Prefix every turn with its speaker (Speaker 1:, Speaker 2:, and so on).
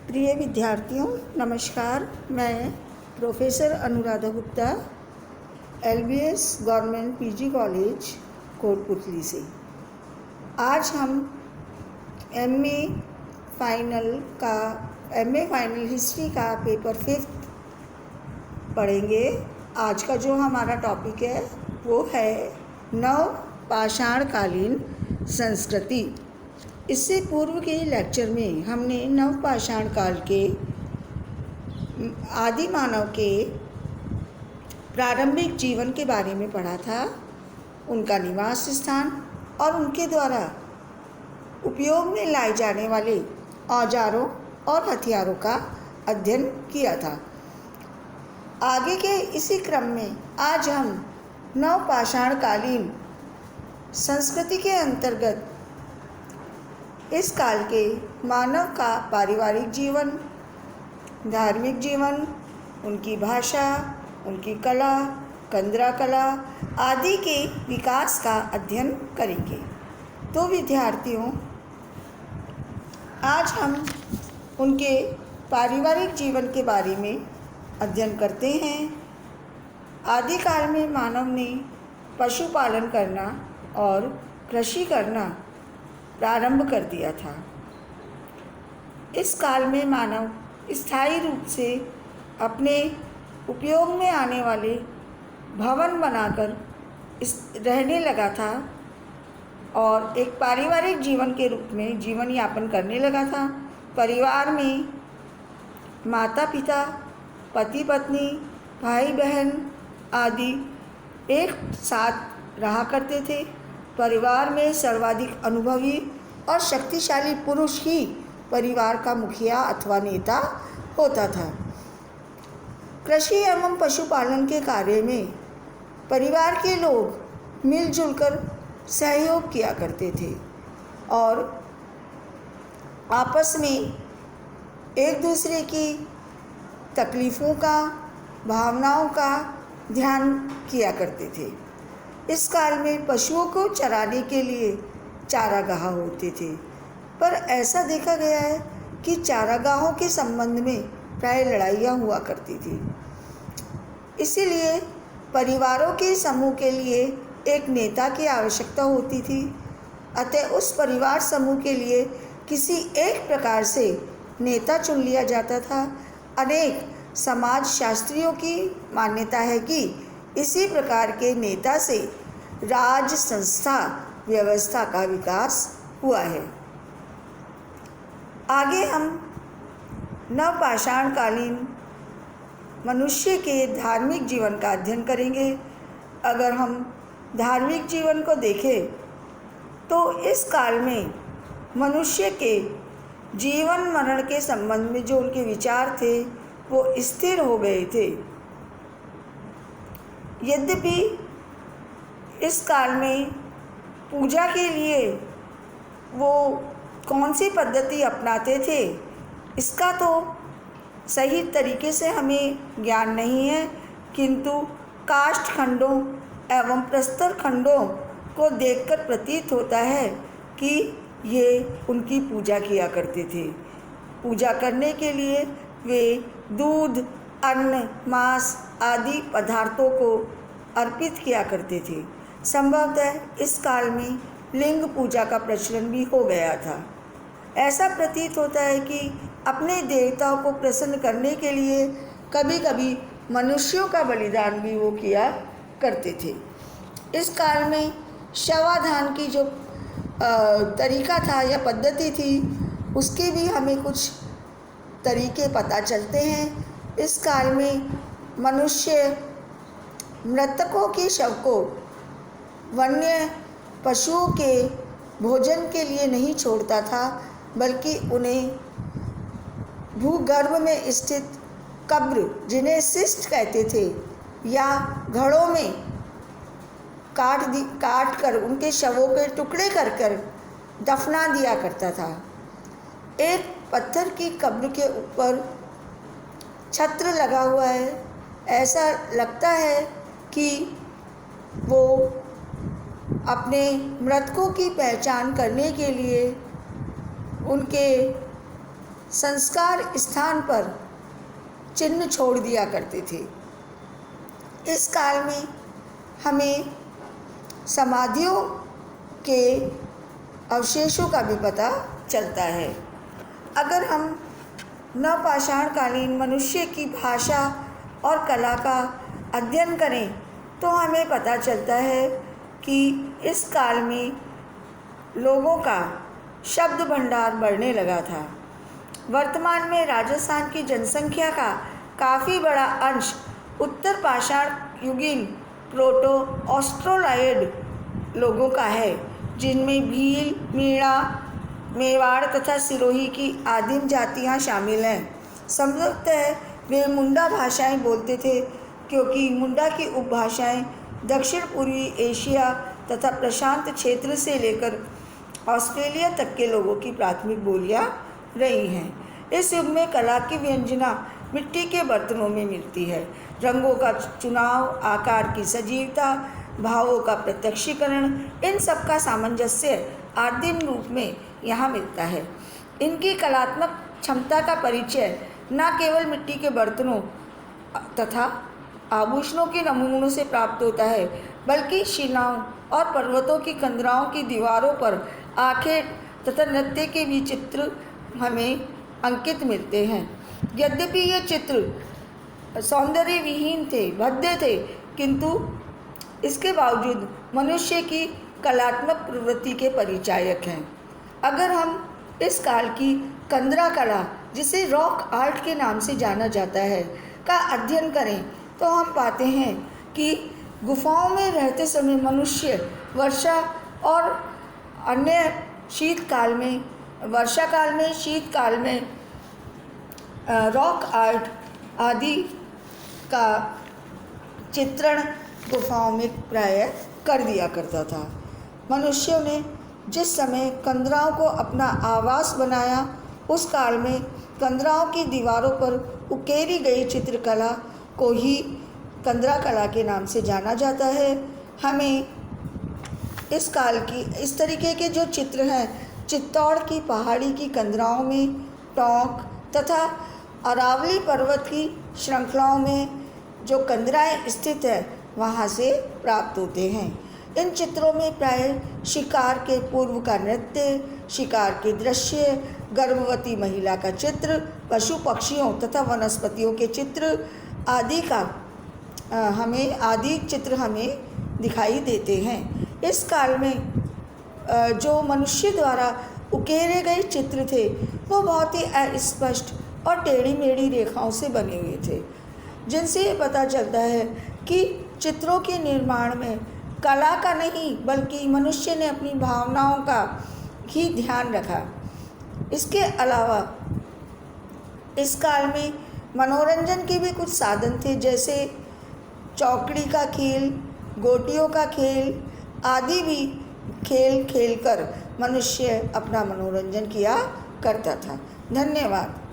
Speaker 1: प्रिय विद्यार्थियों, नमस्कार। मैं professor Anuradha Gupta, LBS government PG college Kotputli से। आज हम MA फाइनल हिस्ट्री का पेपर 5 पढ़ेंगे। आज का जो हमारा टॉपिक है वो है नवपाषाणकालीन संस्कृति। इससे पूर्व के लेक्चर में हमने नवपाषाण काल के आदि मानव के प्रारंभिक जीवन के बारे में पढ़ा था, उनका निवास स्थान और उनके द्वारा उपयोग में लाए जाने वाले औजारों और हथियारों का अध्ययन किया था। आगे के इसी क्रम में आज हम नवपाषाणकालीन संस्कृति के अंतर्गत इस काल के मानव का पारिवारिक जीवन, धार्मिक जीवन, उनकी भाषा, उनकी कला, कंदरा कला आदि के विकास का अध्ययन करेंगे। तो विद्यार्थियों, आज हम उनके पारिवारिक जीवन के बारे में अध्ययन करते हैं। आदिकाल में मानव ने पशुपालन करना और कृषि करना प्रारंभ कर दिया था। इस काल में मानव स्थायी रूप से अपने उपयोग में आने वाले भवन बनाकर रहने लगा था और एक पारिवारिक जीवन के रूप में जीवन यापन करने लगा था। परिवार में माता पिता, पति पत्नी, भाई बहन आदि एक साथ रहा करते थे। परिवार में सर्वाधिक अनुभवी और शक्तिशाली पुरुष ही परिवार का मुखिया अथवा नेता होता था। कृषि एवं पशुपालन के कार्य में परिवार के लोग मिलजुल कर सहयोग किया करते थे और आपस में एक दूसरे की तकलीफ़ों का, भावनाओं का ध्यान किया करते थे। इस काल में पशुओं को चराने के लिए चारागाह होते थे, पर ऐसा देखा गया है कि चारागाहों के संबंध में प्राय लड़ाइयाँ हुआ करती थी। इसीलिए परिवारों के समूह के लिए एक नेता की आवश्यकता होती थी। अतः उस परिवार समूह के लिए किसी एक प्रकार से नेता चुन लिया जाता था। अनेक समाज शास्त्रियों की मान्यता है कि इसी प्रकार के नेता से राज संस्था व्यवस्था का विकास हुआ है। आगे हम नवपाषाणकालीन मनुष्य के धार्मिक जीवन का अध्ययन करेंगे। अगर हम धार्मिक जीवन को देखें तो इस काल में मनुष्य के जीवन मरण के संबंध में जो उनके विचार थे वो स्थिर हो गए थे। यद्यपि इस काल में पूजा के लिए वो कौन सी पद्धति अपनाते थे इसका तो सही तरीके से हमें ज्ञान नहीं है, किंतु काष्ठ खंडों एवं प्रस्तर खंडों को देखकर प्रतीत होता है कि ये उनकी पूजा किया करते थे। पूजा करने के लिए वे दूध, अन्न, मांस आदि पदार्थों को अर्पित किया करते थे। संभवतः इस काल में लिंग पूजा का प्रचलन भी हो गया था। ऐसा प्रतीत होता है कि अपने देवताओं को प्रसन्न करने के लिए कभी कभी मनुष्यों का बलिदान भी वो किया करते थे। इस काल में शवाधान की जो तरीका था या पद्धति थी उसके भी हमें कुछ तरीके पता चलते हैं। इस काल में मनुष्य मृतकों के शव को वन्य पशुओं के भोजन के लिए नहीं छोड़ता था, बल्कि उन्हें भूगर्भ में स्थित कब्र, जिन्हें शिष्ट कहते थे, या घड़ों में काट कर उनके शवों के टुकड़े कर कर दफना दिया करता था। एक पत्थर की कब्र के ऊपर छत्र लगा हुआ है। ऐसा लगता है कि वो अपने मृतकों की पहचान करने के लिए उनके संस्कार स्थान पर चिन्ह छोड़ दिया करते थे। इस काल में हमें समाधियों के अवशेषों का भी पता चलता है। अगर हम नवपाषाणकालीन मनुष्य की भाषा और कला का अध्ययन करें तो हमें पता चलता है कि इस काल में लोगों का शब्द भंडार बढ़ने लगा था। वर्तमान में राजस्थान की जनसंख्या का काफ़ी बड़ा अंश उत्तर पाषाण युगीन प्रोटो ऑस्ट्रोलॉयड लोगों का है, जिनमें भील, मीणा, मेवाड़ तथा सिरोही की आदिम जातियां शामिल हैं। संभवतः वे मुंडा भाषाएं बोलते थे, क्योंकि मुंडा की उपभाषाएं दक्षिण पूर्वी एशिया तथा प्रशांत क्षेत्र से लेकर ऑस्ट्रेलिया तक के लोगों की प्राथमिक बोलियां रही हैं। इस युग में कला की व्यंजना मिट्टी के बर्तनों में मिलती है। रंगों का चुनाव, आकार की सजीवता, भावों का प्रत्यक्षीकरण, इन सब का सामंजस्य आदिम रूप में यहाँ मिलता है। इनकी कलात्मक क्षमता का परिचय न केवल मिट्टी के बर्तनों तथा आभूषणों के नमूनों से प्राप्त होता है, बल्कि शिलाओं और पर्वतों की कंदराओं की दीवारों पर आखेट तथा नृत्य के भी चित्र हमें अंकित मिलते हैं। यद्यपि ये चित्र सौंदर्य विहीन थे, भद्दे थे, किंतु इसके बावजूद मनुष्य की कलात्मक प्रवृत्ति के परिचायक हैं। अगर हम इस काल की कंदरा कला, जिसे रॉक आर्ट के नाम से जाना जाता है, का अध्ययन करें तो हम पाते हैं कि गुफाओं में रहते समय मनुष्य वर्षा और अन्य शीतकाल में, वर्षाकाल में, शीतकाल में रॉक आर्ट आदि का चित्रण गुफाओं में प्रायः कर दिया करता था। मनुष्यों ने जिस समय कंदराओं को अपना आवास बनाया, उस काल में कंदराओं की दीवारों पर उकेरी गई चित्रकला को ही कंदरा कला के नाम से जाना जाता है। हमें इस काल की इस तरीके के जो चित्र हैं, चित्तौड़ की पहाड़ी की कंदराओं में, टोंक तथा अरावली पर्वत की श्रृंखलाओं में जो कंदराएं स्थित है, वहाँ से प्राप्त होते हैं। इन चित्रों में प्राय शिकार के पूर्व का नृत्य, शिकार के दृश्य, गर्भवती महिला का चित्र, पशु पक्षियों तथा वनस्पतियों के चित्र आदि चित्र हमें दिखाई देते हैं। इस काल में जो मनुष्य द्वारा उकेरे गए चित्र थे, वो बहुत ही अस्पष्ट और टेढ़ी मेढ़ी रेखाओं से बने हुए थे, जिनसे ये पता चलता है कि चित्रों के निर्माण में कला का नहीं, बल्कि मनुष्य ने अपनी भावनाओं का ही ध्यान रखा। इसके अलावा इस काल में मनोरंजन के भी कुछ साधन थे, जैसे चौकड़ी का खेल, गोटियों का खेल आदि भी खेल खेलकर मनुष्य अपना मनोरंजन किया करता था। धन्यवाद।